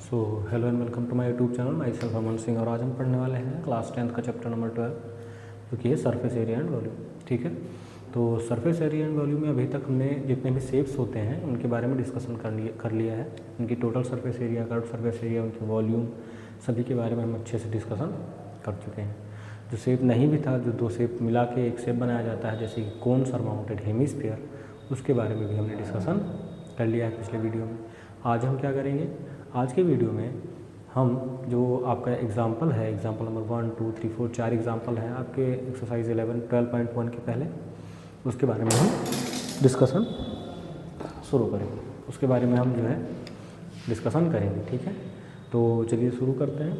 So hello and welcome to my YouTube channel. Myself Aman Singh और आज हम पढ़ने वाले हैं क्लास 10th का चैप्टर नंबर 12 जो कि है सरफेस एरिया एंड वॉल्यूम। ठीक है, तो सरफेस एरिया एंड वॉल्यूम में अभी तक हमने जितने भी शेप्स होते हैं उनके बारे में डिस्कशन कर लिया है। उनकी total surface area, curve surface area, उनकी वॉल्यूम, सभी के बारे में हम अच्छे से डिस्कशन कर चुके हैं। जो शेप नहीं भी था, जो दो शेप मिला के एक शेप बनाया जाता है जैसे कि कोन सरमाउंटेड हेमिस्फीयर, उसके बारे में भी हमने डिस्कशन कर लिया है पिछले वीडियो में। आज हम क्या करेंगे, आज के वीडियो में हम जो आपका एग्जाम्पल है, एग्जाम्पल नंबर 1, 2, 3, 4 4 एग्जाम्पल हैं आपके एक्सरसाइज 11 12.1 के पहले, उसके बारे में हम डिस्कशन शुरू करेंगे। उसके बारे में हम जो है डिस्कशन करेंगे। ठीक है, तो चलिए शुरू करते हैं।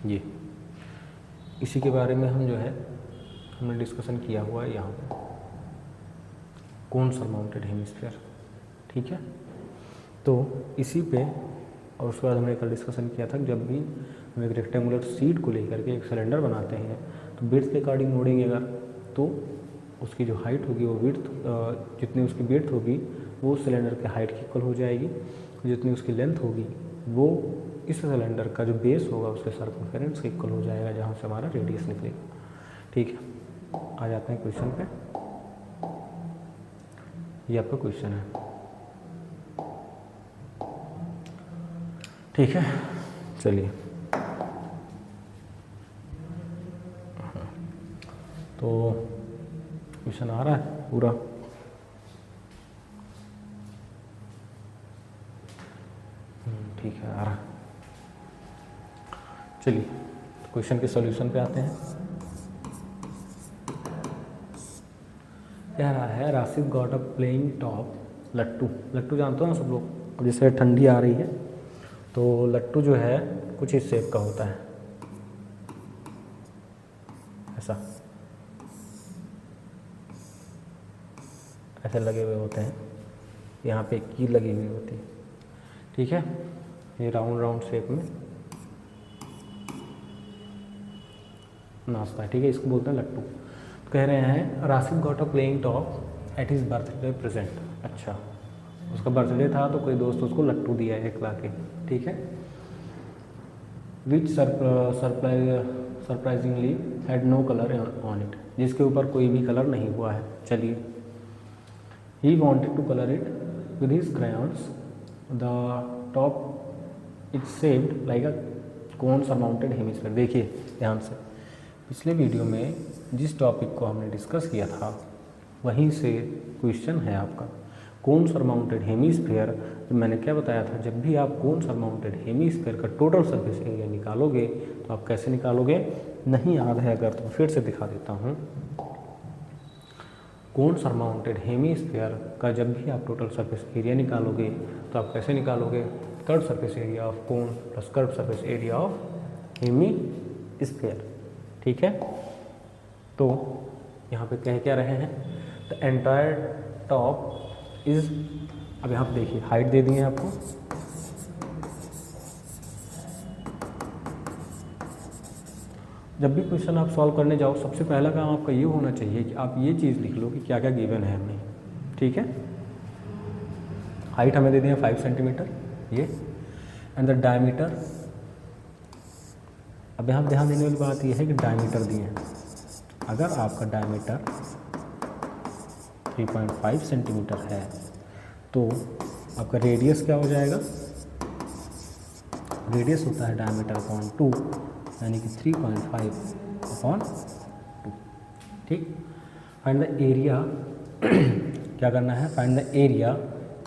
ये इसी के बारे में हम जो है हमने डिस्कशन किया हुआ है यहाँ पे, कोन सरमाउंटेड हेमिस्फीयर। ठीक है, तो इसी पे और उसके बाद हमने कल डिस्कशन किया था जब भी हम एक रेक्टेंगुलर शीट को लेकर के एक सिलेंडर बनाते हैं तो विड्थ के अकॉर्डिंग मोड़ेंगे अगर, तो उसकी जो हाइट होगी वो विड्थ, जितनी उसकी विड्थ होगी वो सिलेंडर के हाइट की इक्वल हो जाएगी, जितनी उसकी लेंथ होगी वो इस सिलेंडर का जो बेस होगा उसके सर्कमफेरेंस के इक्वल हो जाएगा जहाँ से हमारा रेडियस निकलेगा। ठीक है, आ जाते हैं क्वेश्चन पे। ये आपका क्वेश्चन है। ठीक है, चलिए तो क्वेश्चन आ रहा है पूरा। ठीक है, आ रहा है। चलिए क्वेश्चन के सॉल्यूशन पे आते हैं। कह रहा है Rashid got a playing top लट्टू। लट्टू जानते हो ना सब लोग, जैसे ठंडी आ रही है तो लट्टू जो है कुछ इस शेप का होता है, ऐसा ऐसे लगे हुए होते हैं, यहाँ पे कील लगी हुई होती है। ठीक है, ये राउंड राउंड शेप में नाचता है। ठीक है, इसको बोलते हैं लट्टू। कह रहे हैं Rashid got a playing top at his birthday present. अच्छा, उसका बर्थडे था तो कोई दोस्त उसको लट्टू दिया है एक ला के। ठीक है, which surprisingly had no colour on it, जिसके ऊपर कोई भी कलर नहीं हुआ है। चलिए, he wanted to colour it with his crayons, the top its shaped like a cone surmounted hemisphere. देखिए ध्यान से, पिछले वीडियो में जिस टॉपिक को हमने डिस्कस किया था वहीं से क्वेश्चन है आपका कोन सरमाउंटेड हेमिस्फीयर। मैंने क्या बताया था, जब भी आप कोन सरमाउंटेड हेमिस्फीयर का टोटल सरफेस एरिया निकालोगे तो आप कैसे निकालोगे, नहीं याद है अगर तो फिर से दिखा देता हूँ। कोन सरमाउंटेड हेमिस्फीयर का जब भी आप टोटल सरफेस एरिया निकालोगे तो आप कैसे निकालोगे, curve surface area of cone plus curve surface area of hemisphere. ठीक है, तो यहाँ पे कह क्या रहे हैं, द एंटायर टॉप इज, अब यहाँ पे देखिए हाइट दे दी है आपको। जब भी क्वेश्चन आप सॉल्व करने जाओ सबसे पहला काम आपका ये होना चाहिए कि आप ये चीज़ लिख लो कि क्या क्या गिवन है हमें। ठीक है, हाइट हमें दे दी है 5 सेंटीमीटर ये, एंड द डायमीटर। अब यहाँ ध्यान देने वाली बात यह है कि डायमीटर दिए हैं। अगर आपका डायमीटर 3.5 सेंटीमीटर है तो आपका रेडियस क्या हो जाएगा, रेडियस होता है डायमीटर अपॉन 2, यानी कि 3.5 अपॉन 2। ठीक, फाइंड द एरिया क्या करना है, find the area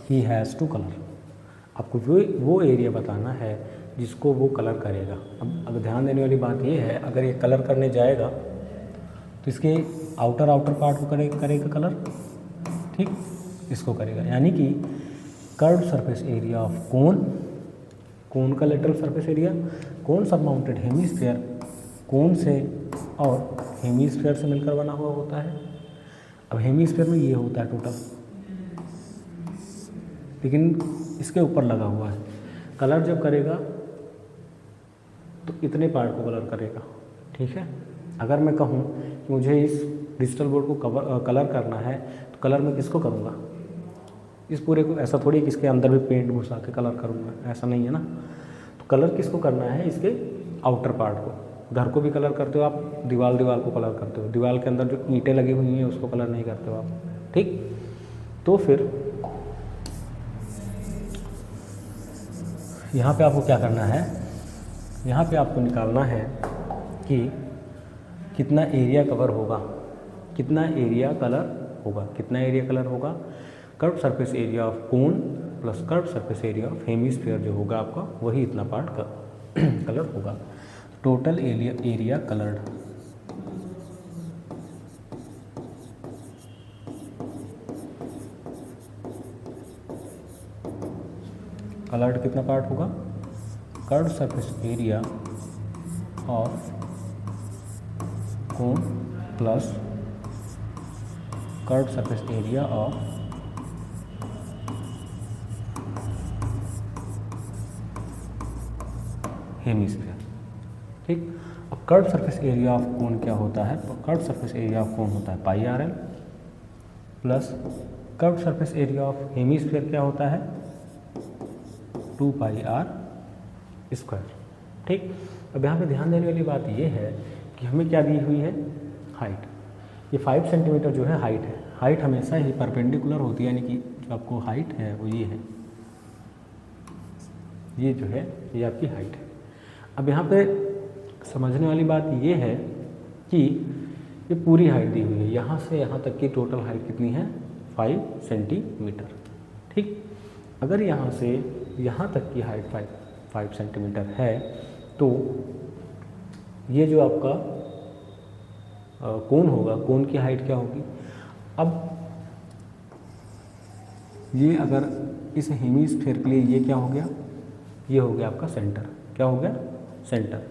he has to colour. आपको वो एरिया बताना है जिसको वो कलर करेगा। अब ध्यान देने वाली बात ये है, अगर ये कलर करने जाएगा तो इसके आउटर पार्ट को करेगा कलर। ठीक, इसको करेगा, यानी कि कर्व सरफेस एरिया ऑफ कोन का लेटरल सरफेस एरिया, कोन सरमाउंटेड हेमिस्फीयर कोन से और हेमिस्फीयर से मिलकर बना हुआ होता है। अब हेमिस्फीयर में ये होता है टोटल, लेकिन इसके ऊपर लगा हुआ है। कलर जब करेगा तो इतने पार्ट को कलर करेगा। ठीक है, अगर मैं कहूँ कि मुझे इस डिजिटल बोर्ड को कलर करना है तो कलर मैं किसको करूँगा, इस पूरे को। ऐसा थोड़ी कि इसके अंदर भी पेंट घुसा के कलर करूँगा, ऐसा नहीं है ना। तो कलर किसको करना है, इसके आउटर पार्ट को। घर को भी कलर करते हो आप, दीवार को कलर करते हो, दीवार के अंदर जो ईंटें लगी हुई हैं उसको कलर नहीं करते हो आप, ठीक। तो फिर यहाँ पे आपको क्या करना है, यहाँ पे आपको निकालना है कि कितना एरिया कवर होगा, कितना एरिया कलर होगा, कितना एरिया कलर होगा। Curve surface area of cone plus curve surface area of hemisphere जो होगा आपका, वही इतना पार्ट का कलर होगा। टोटल एरिया कलर्ड, कलर्ड कितना पार्ट होगा, curve surface area of cone plus curve surface area of hemisphere, ठीक। अब curve surface area of cone क्या होता है, curve surface area of cone होता है pi r l plus curve surface area of hemisphere क्या होता है 2 पाई आर स्क्वायर, ठीक। अब यहाँ पे ध्यान देने वाली बात ये है कि हमें क्या दी हुई है, हाइट। ये 5 सेंटीमीटर जो है हाइट है। हाइट हमेशा ही परपेंडिकुलर होती है, यानी कि जो आपको हाइट है वो ये है, ये जो है ये आपकी हाइट है। अब यहाँ पे समझने वाली बात ये है कि ये पूरी हाइट दी हुई है, यहाँ से यहाँ तक की टोटल हाइट कितनी है 5 सेंटीमीटर, ठीक। अगर यहाँ से यहाँ तक की हाइट 5 सेंटीमीटर है तो ये जो आपका कोन होगा, कोन की हाइट क्या होगी। अब ये अगर इस हेमिस्फीयर के लिए ये क्या हो गया, ये हो गया आपका सेंटर, क्या हो गया सेंटर।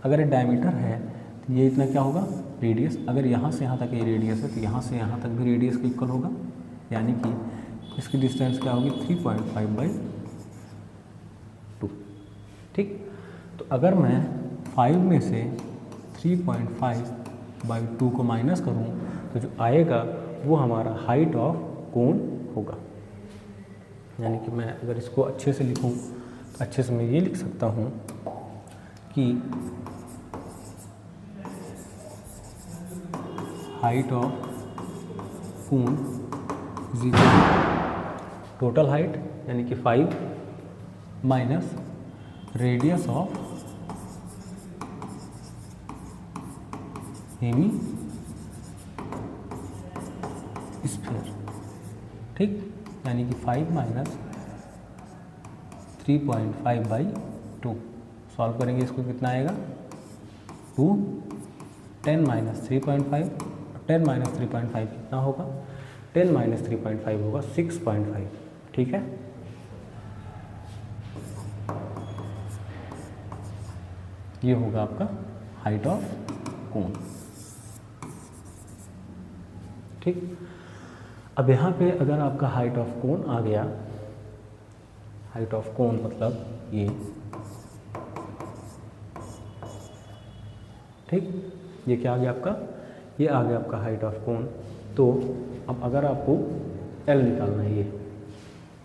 अगर ये डायमीटर है तो ये इतना क्या होगा रेडियस। अगर यहाँ से यहाँ तक ये रेडियस है तो यहाँ से यहाँ तक भी रेडियस के इक्वल होगा, यानी कि इसकी डिस्टेंस क्या होगी 3.5/2, ठीक। तो अगर मैं 5 में से 3.5/2 को माइनस करूँ तो जो आएगा वो हमारा हाइट ऑफ कोन होगा। यानी कि मैं अगर इसको अच्छे से लिखूँ तो अच्छे से मैं ये लिख सकता हूँ कि height of cone is equal to total height यानी कि 5 माइनस रेडियस ऑफ हेमिस्फीयर, ठीक। यानी कि 5 माइनस 3.5/2 सॉल्व करेंगे इसको कितना आएगा 2, 10 माइनस 3.5, 10 माइनस 3.5 कितना होगा 10 माइनस 3.5 होगा 6.5, ठीक है। ये होगा आपका हाइट ऑफ कोन, ठीक। अब यहाँ पे अगर आपका हाइट ऑफ कोन आ गया, हाइट ऑफ कोन मतलब ये, ठीक। ये क्या आ गया आपका, ये आ गया आपका हाइट ऑफ कोन। तो अब अगर आपको L निकालना है, ये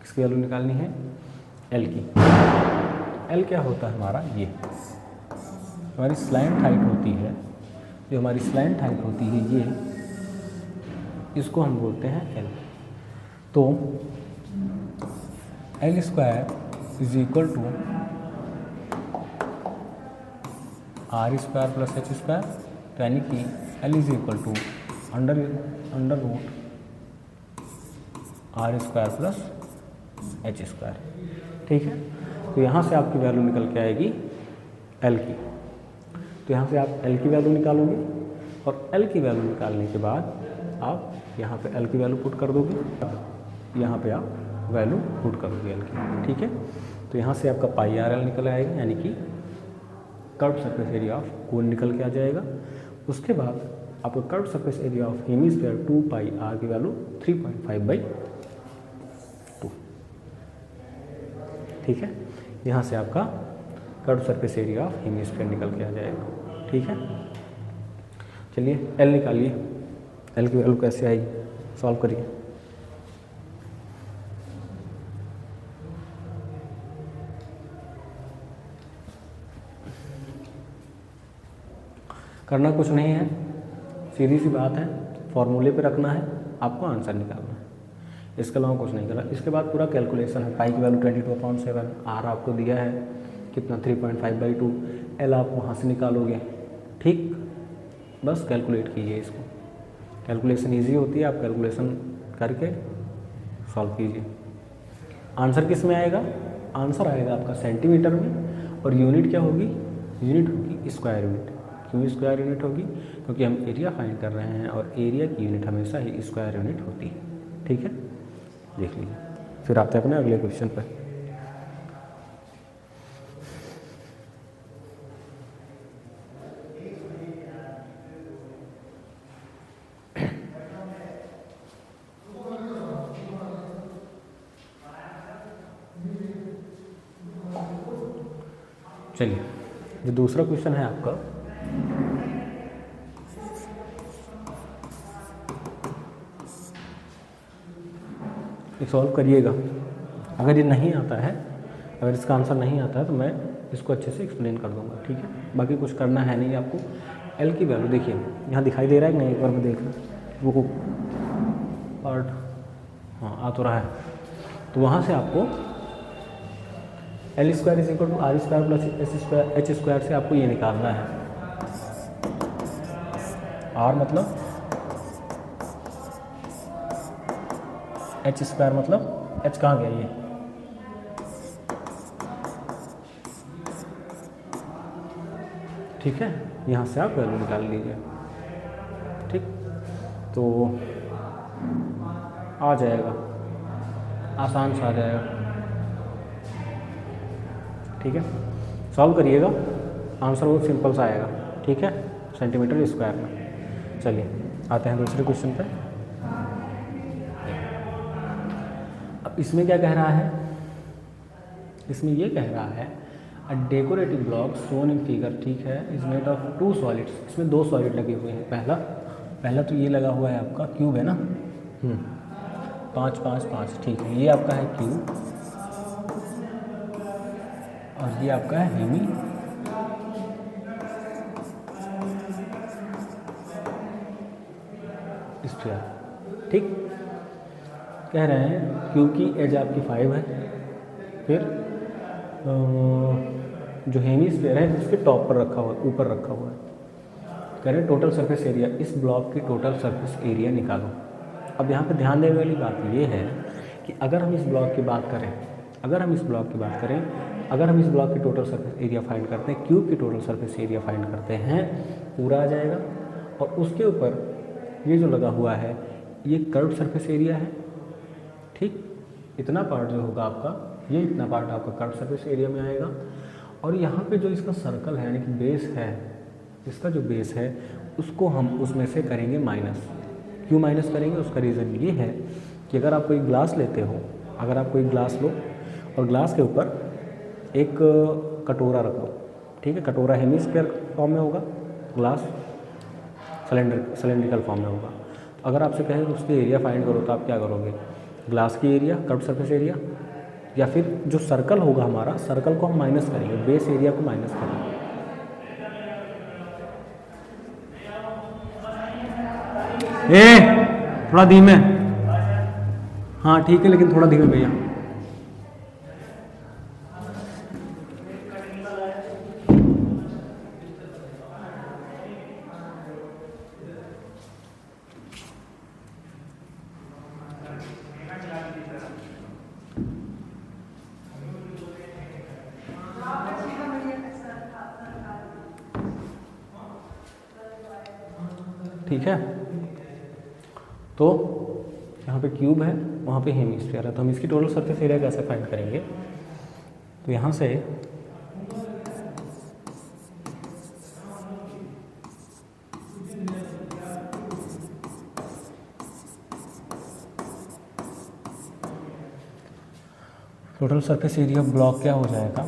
किसकी वैल्यू निकालनी है L की। L क्या होता है हमारा, ये हमारी स्लैंट हाइट होती है, जो हमारी स्लैंट हाइट होती है ये, इसको हम बोलते हैं L। तो L square is equal to R square plus H square, यानी कि L is equal to under root R square plus H square, ठीक है। तो यहाँ से आपकी वैल्यू निकल के आएगी L की। तो यहाँ से आप L की वैल्यू निकालोगे और L की वैल्यू निकालने के बाद आप यहाँ पे L की वैल्यू पुट कर दोगे, यहाँ पे आप वैल्यू पुट करोगे L की, ठीक है। तो यहाँ से आपका पाई आर एल निकल आएगा, यानी कि curve surface area of cone निकल के आ जाएगा। उसके बाद आपको curve surface area of hemisphere 2 pi R की वैल्यू 3.5/2, ठीक है। यहाँ से आपका curve surface area of hemisphere निकल के आ जाएगा, ठीक है। चलिए एल निकालिए, एल की वैल्यू कैसे आएगी, सॉल्व करिए। करना कुछ नहीं है, सीधी सी बात है, फॉर्मूले पे रखना है, आपको आंसर निकालना है, इसके अलावा कुछ नहीं करना। इसके बाद पूरा कैलकुलेशन है, पाई की वैल्यू 22/7, आर आपको दिया है कितना 3.5/2, एल आप वहाँ से निकालोगे, ठीक। बस कैलकुलेट कीजिए इसको, कैलकुलेशन इजी होती है, आप कैलकुलेशन करके सॉल्व कीजिए। आंसर किस में आएगा, आंसर आएगा आपका सेंटीमीटर में, और यूनिट क्या होगी, यूनिट होगी स्क्वायर यूनिट। क्यों स्क्वायर यूनिट होगी, क्योंकि हम एरिया फाइंड कर रहे हैं और एरिया की यूनिट हमेशा ही स्क्वायर यूनिट होती है, ठीक है। देख लीजिए, फिर आते हैं अपने अगले क्वेश्चन पर। चलिए, जो दूसरा क्वेश्चन है आपका, ये सॉल्व करिएगा। अगर ये नहीं आता है, अगर इसका आंसर नहीं आता है तो मैं इसको अच्छे से एक्सप्लेन कर दूंगा, ठीक है। बाकी कुछ करना है नहीं आपको। एल की वैल्यू देखिए, यहाँ दिखाई दे रहा है कि नहीं, एक बार मैं देख लूँ वो पार्ट, हाँ आ तो रहा है। तो वहाँ से आपको L² = R² + H² से आपको ये निकालना है। R मतलब H² मतलब H कहाँ गया ये, ठीक है। यहाँ से आप वैल्यू निकाल लीजिए, ठीक। तो आ जाएगा, आसान सा आ जाएगा, ठीक है। सॉल्व करिएगा, आंसर बहुत सिंपल सा आएगा, ठीक है, सेंटीमीटर स्क्वायर में। चलिए आते हैं दूसरे क्वेश्चन पे। अब इसमें क्या कह रहा है, इसमें ये कह रहा है a decorative block shown in figure, ठीक है, इज मेड ऑफ 2 सॉलिड्स। इसमें 2 सॉलिड लगे हुए हैं। पहला तो ये लगा हुआ है आपका क्यूब है ना, 5 5 5, ठीक है, ये आपका है क्यूब और ये आपका है हेमी स्फीयर, ठीक। कह रहे हैं क्यूब की एज आपकी 5 है, फिर जो हेमी स्फीयर है इसके टॉप पर रखा हुआ है, ऊपर रखा हुआ है। कह रहे हैं टोटल सरफेस एरिया, इस ब्लॉक की टोटल सरफेस एरिया निकालो। अब यहाँ पे ध्यान देने वाली बात ये है कि अगर हम इस ब्लॉक की बात करें, अगर हम इस ब्लॉक की टोटल सरफेस एरिया फाइंड करते हैं, क्यूब की टोटल सरफेस एरिया फाइंड करते हैं, पूरा आ जाएगा। और उसके ऊपर ये जो लगा हुआ है ये कर्व सरफेस एरिया है, ठीक। इतना पार्ट जो होगा आपका, ये इतना पार्ट आपका कर्व सरफेस एरिया में आएगा। और यहाँ पे जो इसका सर्कल है यानी कि बेस है, इसका जो बेस है उसको हम उसमें से करेंगे माइनस। क्यों माइनस करेंगे, उसका रीज़न ये है कि अगर आप कोई ग्लास लेते हो, अगर आप कोई ग्लास लो और ग्लास के ऊपर एक कटोरा रखो, ठीक है, कटोरा हेमिस्फीयर फॉर्म में होगा, ग्लास सिलेंड्रिकल फॉर्म में होगा। तो अगर आपसे कहें कि उसकी एरिया फाइंड करो तो आप क्या करोगे, ग्लास की एरिया, कर्व सरफेस एरिया, या फिर जो सर्कल होगा हमारा, सर्कल को हम माइनस करेंगे, बेस एरिया को माइनस करेंगे। थोड़ा धीमे, हाँ ठीक है, लेकिन थोड़ा धीमे भैया। ठीक है, तो यहाँ पे क्यूब है, वहाँ पे हेमिस्फीयर है, तो हम इसकी टोटल सरफेस एरिया कैसे फाइंड करेंगे। तो यहाँ से टोटल सरफेस एरिया ब्लॉक क्या हो जाएगा,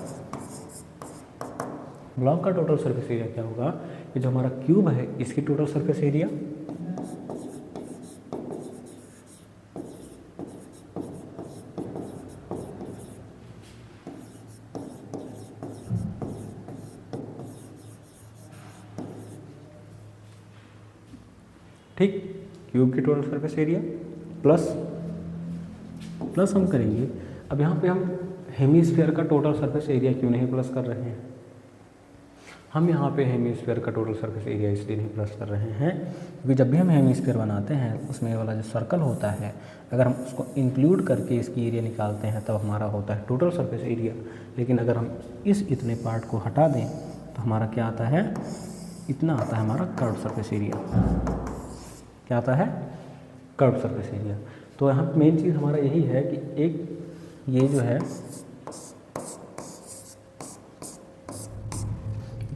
ब्लॉक का टोटल सरफेस एरिया क्या होगा कि जो हमारा क्यूब है इसकी टोटल सरफेस एरिया ठीक, क्यूब की टोटल सरफेस एरिया प्लस हम करेंगे। अब यहाँ पे हम हेमीस्फीयर का टोटल सरफेस एरिया क्यों नहीं प्लस कर रहे हैं? हम यहाँ पे हेमीस्फीयर का टोटल सरफेस एरिया इसलिए नहीं प्लस कर रहे हैं क्योंकि जब भी हम हेमीस्फीयर बनाते हैं उसमें वाला जो सर्कल होता है अगर हम उसको इंक्लूड करके इसकी एरिया निकालते हैं तब हमारा होता है टोटल सरफेस एरिया। लेकिन अगर हम इस इतने पार्ट को हटा दें तो हमारा क्या आता है, इतना आता है हमारा कर्व सरफेस एरिया। क्या आता है? Curve surface area. तो यहाँ मेन चीज़ हमारा यही है कि एक ये जो है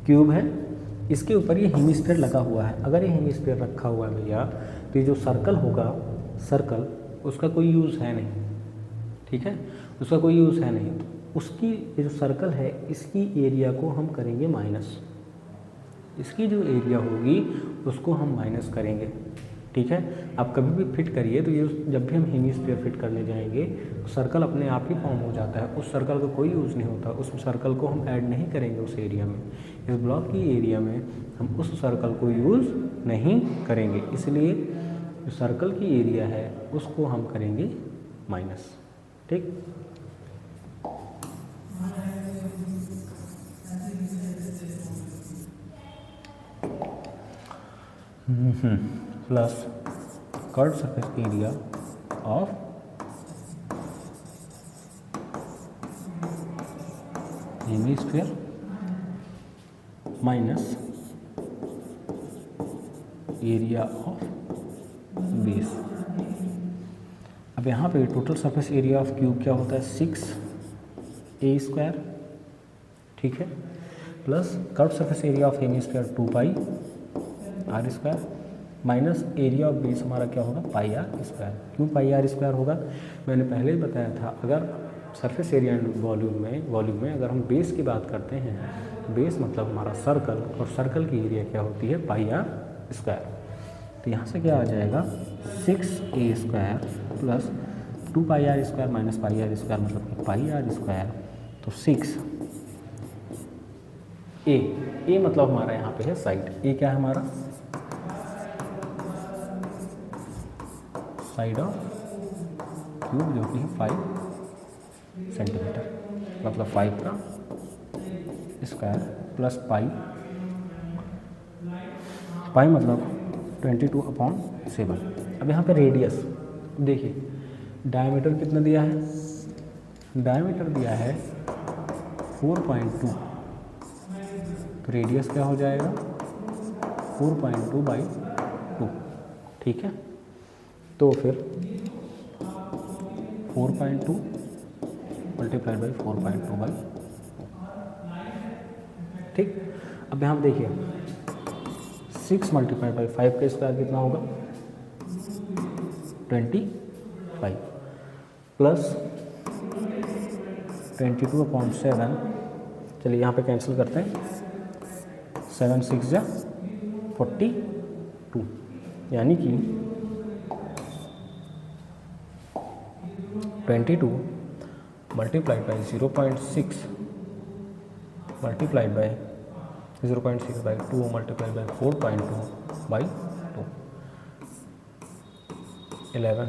क्यूब है, इसके ऊपर ये हेमीस्फीयर लगा हुआ है। अगर ये हेमीस्फीयर रखा हुआ है भैया तो ये जो सर्कल होगा, सर्कल उसका कोई यूज़ है नहीं, ठीक है, उसका कोई यूज़ है नहीं। तो उसकी ये जो सर्कल है इसकी एरिया को हम करेंगे माइनस, इसकी जो एरिया होगी उसको हम माइनस करेंगे, ठीक है। आप कभी भी फिट करिए तो ये जब भी हम हेमीस्फीयर फिट करने जाएंगे तो सर्कल अपने आप ही फॉर्म हो जाता है, उस सर्कल का कोई यूज़ नहीं होता, उस सर्कल को हम ऐड नहीं करेंगे उस एरिया में। इस ब्लॉक की एरिया में हम उस सर्कल को यूज़ नहीं करेंगे, इसलिए जो सर्कल की एरिया है उसको हम करेंगे माइनस, ठीक। Plus curve surface area of hemisphere minus area of base. अब यहाँ पे total surface area of cube क्या होता है, 6a², ठीक है, plus curve surface area of hemisphere 2πr² minus area of base हमारा क्या होगा, πr²। क्यों πr² होगा? मैंने पहले ही बताया था, अगर सरफेस एरिया एंड वॉल्यूम में अगर हम बेस की बात करते हैं, बेस मतलब हमारा सर्कल, और सर्कल की एरिया क्या होती है, πr²। तो यहाँ से क्या आ जाएगा, 6a² plus 2πr² minus πr² मतलब कि πr²। तो 6a मतलब हमारा यहाँ पे है साइड, ए क्या है हमारा, साइड ऑफ क्यूब जो कि है 5 सेंटीमीटर, मतलब 5 का स्क्वायर प्लस पाई मतलब 22/7। अब यहाँ पे रेडियस देखिए, डायमीटर कितना दिया है, डायमीटर दिया है 4.2, तो रेडियस क्या हो जाएगा 4.2/2, ठीक है। तो फिर 4.2 मल्टीप्लाइड बाई 4.2/2, ठीक। अब यहाँ देखिए 6 मल्टीप्लाइड बाई 5 का स्क्वायर कितना होगा, 25 प्लस 22/7। चलिए यहाँ पे कैंसिल करते हैं, 7 6 जा 42, यानी कि 22 multiplied by 0.6 multiplied by 0.6/2 multiplied by 4.2/2, 11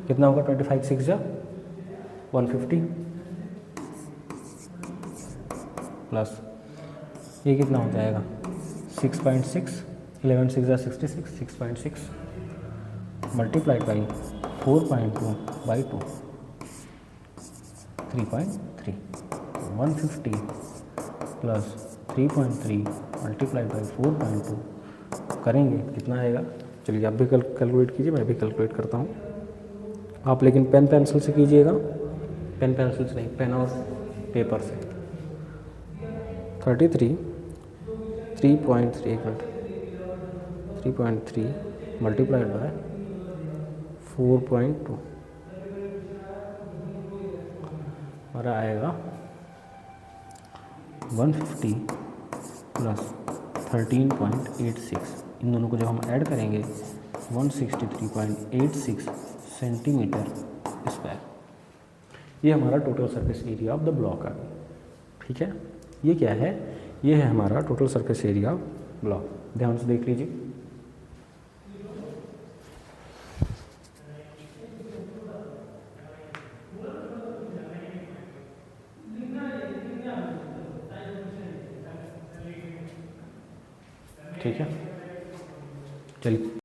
कितना होगा, 25 6 जा 150 प्लस ये कितना हो जाएगा 6.6, 11 6 जा 66, 6.6 multiplied by 4.2/2, 3.3, 150 plus 3.3 multiplied by 4.2 करेंगे कितना आएगा। चलिए आप भी कैलकुलेट कीजिए, मैं भी कैलकुलेट करता हूँ, आप लेकिन पेन पेंसिल से कीजिएगा, पेन पेंसिल से नहीं, पेन और पेपर से। 3.3 मल्टीप्लाइड बाय 4.2 हमारा आएगा 150 प्लस 13.86, इन दोनों को जब हम ऐड करेंगे 163.86 सेंटीमीटर स्क्वायर, ये हमारा total surface area of the block है। ठीक है, ये क्या है, ये है हमारा total surface area of block. ध्यान से देख लीजिए। ठीक है, चलिए।